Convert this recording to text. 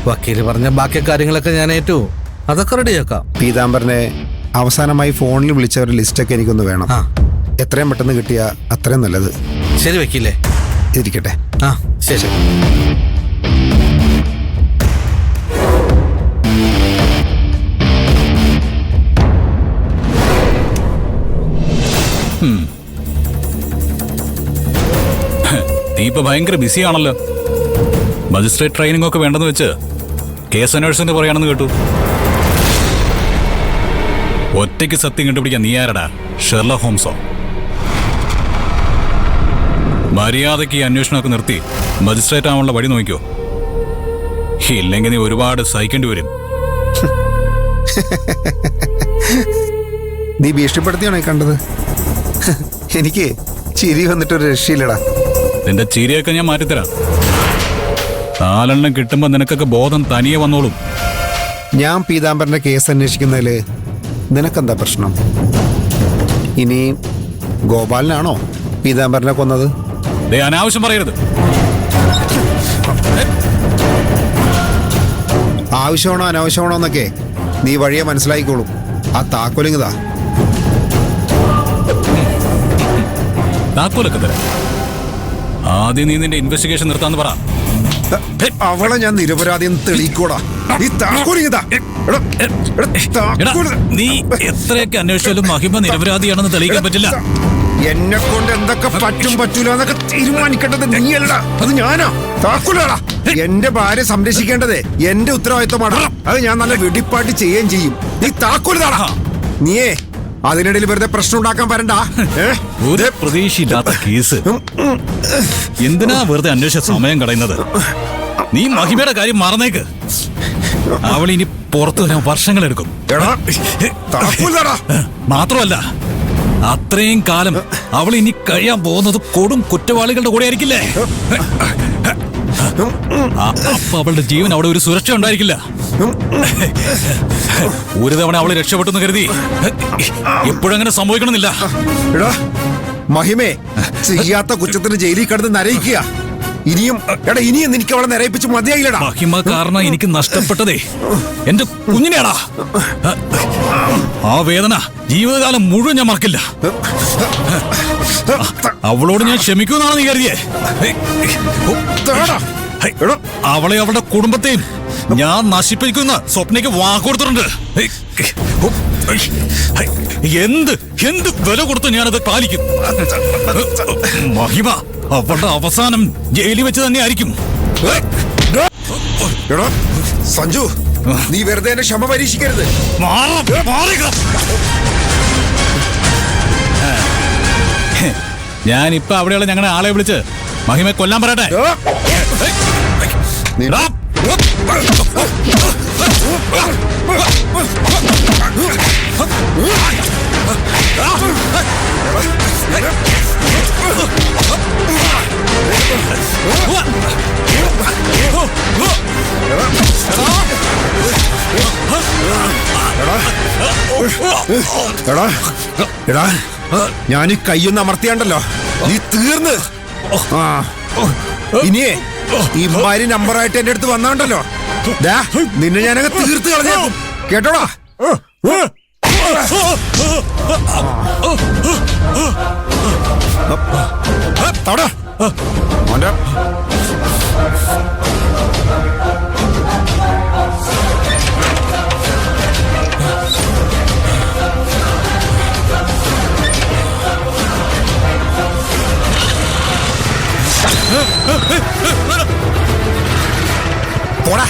വക്കീല് പറഞ്ഞ ബാക്കി കാര്യങ്ങളൊക്കെ ഞാൻ ഏറ്റു. അതൊക്കെ റെഡിയാക്കാം. പീതാംബരനെ അവസാനമായി ഫോണിൽ വിളിച്ചവരുടെ ലിസ്റ്റൊക്കെ എനിക്കൊന്ന് വേണം. എത്രയും പെട്ടെന്ന് കിട്ടിയാ അത്രയും നല്ലത്. ശരി വക്കീലേ, ഇരിക്കട്ടെ. ശരി. നീ ഇപ്പൊ ഭയങ്കര ബിസിയാണല്ലോ. മജിസ്ട്രേറ്റ് ട്രെയിനിങ് ഒക്കെ വേണ്ടെന്ന് വെച്ച് കേസ് അന്വേഷണത്തിന് പറയാണെന്ന് കേട്ടു. ഒറ്റയ്ക്ക് സത്യം കണ്ടുപിടിക്കാൻ നീ ആരടാ? ഷെർലക് ഹോംസോ? മര്യാദയ്ക്ക് ഈ അന്വേഷണമൊക്കെ നിർത്തി മജിസ്ട്രേറ്റ് ആവാനുള്ള വഴി നോക്കിയോ. ഇല്ലെങ്കിൽ നീ ഒരുപാട് സഹിക്കേണ്ടി വരും. നീ ഭീഷണിപ്പെടുത്തിയാണോ ഈ കണ്ടത്? എനിക്ക് ചിരി വന്നിട്ടൊരു രക്ഷയില്ലടാ. നിന്റെ ചിരിയൊക്കെ ഞാൻ മാറ്റിത്തരാം. 4 കിട്ടുമ്പോ നിനക്കൊക്കെ ബോധം തനിയെ വന്നോളും. ഞാൻ പീതാംബരന്റെ കേസ് അന്വേഷിക്കുന്നതില് നിനക്കെന്താ പ്രശ്നം? ഇനി ഗോപാലനാണോ പീതാംബരനെ കൊന്നത്? അനാവശ്യം പറയരുത്. ആവശ്യമാണോ അനാവശ്യമാണോ എന്നൊക്കെ നീ വഴിയെ മനസ്സിലായിക്കോളും. ആ താക്കോലിങ്ങതാ. താക്കോലൊക്കെ തരാം. ആദ്യം നീ നിന്റെ ഇൻവെസ്റ്റിഗേഷൻ നിർത്താന്ന് പറ. അവളെ ഞാൻ നിരപരാധിയെന്ന് തെളിയിക്കോടാ. ഈ താക്കോലിങ്ങതാ. നീ എത്രയൊക്കെ അന്വേഷിച്ചാലും മഹിമ നിരപരാധിയാണെന്ന് തെളിയിക്കാൻ പറ്റില്ല. എന്നെ കൊണ്ട് എന്തൊക്കെ പറ്റും പറ്റൂല എന്നൊക്കെ തീരുമാനിക്കേണ്ടത് നീയല്ലടാ, അത് ഞാനാ. താക്കോലാടാ. എന്റെ ഭാര്യ സംരക്ഷിക്കേണ്ടതേ എന്റെ ഉത്തരവാദിത്വമാണ്. അത് ഞാൻ നല്ല വെടിപ്പാട്ട് ചെയ്യുകയും ചെയ്യും. നീ താക്കോലാടാ. നീയേ അതിനിടയിൽ വെറുതെ പ്രശ്നം ഉണ്ടാക്കാൻ വരണ്ട. ഒരു പ്രതീക്ഷയില്ലാത്ത കേസ് എന്തിനാ വെറുതെ അന്വേഷിച്ച സമയം കളയുന്നത്? നീ മഹിമയുടെ കാര്യം മറന്നേക്ക്. അവൾ ഇനി പുറത്തു വരാൻ വർഷങ്ങളെടുക്കും. മാത്രമല്ല അത്രയും കാലം അവൾ ഇനി കഴിയാൻ പോകുന്നത് കൊടും കുറ്റവാളികളുടെ കൂടെ ആയിരിക്കില്ലേ? അപ്പൊ അവളുടെ ജീവൻ അവിടെ ഒരു സുരക്ഷ ഉണ്ടായിരിക്കില്ല. ഒരു തവണ അവളെ രക്ഷപ്പെട്ടെന്ന് കരുതി എപ്പോഴങ്ങനെ സംഭവിക്കണമെന്നില്ല. മഹിമേ, ചെയ്യാത്ത കുറ്റത്തിന് ജയിലിൽ കിടന്ന് നരയിക്കുക. ഇനിയും എനിക്ക് അവളെ നരയിപ്പിച്ച് മതിയായില്ലടാ. മഹിമ കാരണം എനിക്ക് നഷ്ടപ്പെട്ടതേ എന്റെ കുഞ്ഞിനെയാടാ. ആ വേദന ജീവിതകാലം മുഴുവൻ ഞാൻ മറക്കില്ല. അവളോട് ഞാൻ ക്ഷമിക്കുമെന്നാണ് നീ കരുതിയേ? അവളെ അവളുടെ കുടുംബത്തെയും ഞാൻ നശിപ്പിക്കുന്ന സ്വപ്നയ്ക്ക് വാക്കുകൊടുത്തിട്ടുണ്ട്. എന്ത് എന്ത് വില കൊടുത്ത് ഞാനത് പാലിക്കും. മഹിമ അവളുടെ അവസാനം ജയിലിൽ വെച്ച് തന്നെ ആയിരിക്കും. സഞ്ജു, നീ വെറുതെ എന്നെ ക്ഷമ പരീക്ഷിക്കരുത്. ഞാനിപ്പോ അവിടെയുള്ള ഞങ്ങളുടെ ആളെ വിളിച്ച് മഹിമയെ കൊല്ലാൻ പറയട്ടെ. ഞാൻ ഈ കയ്യൊന്ന് അമർത്തിയാണ്ടല്ലോ നീ തീർന്ന്. ഇനിയേ ഈ മാരി നമ്പറായിട്ട് എന്റെ അടുത്ത് വന്നാണ്ടല്ലോ നിന്നെ ഞാനങ്ങ് തീർത്ത് കളഞ്ഞേക്കും. കേട്ടോടാ? മോന്റെ പോടാ.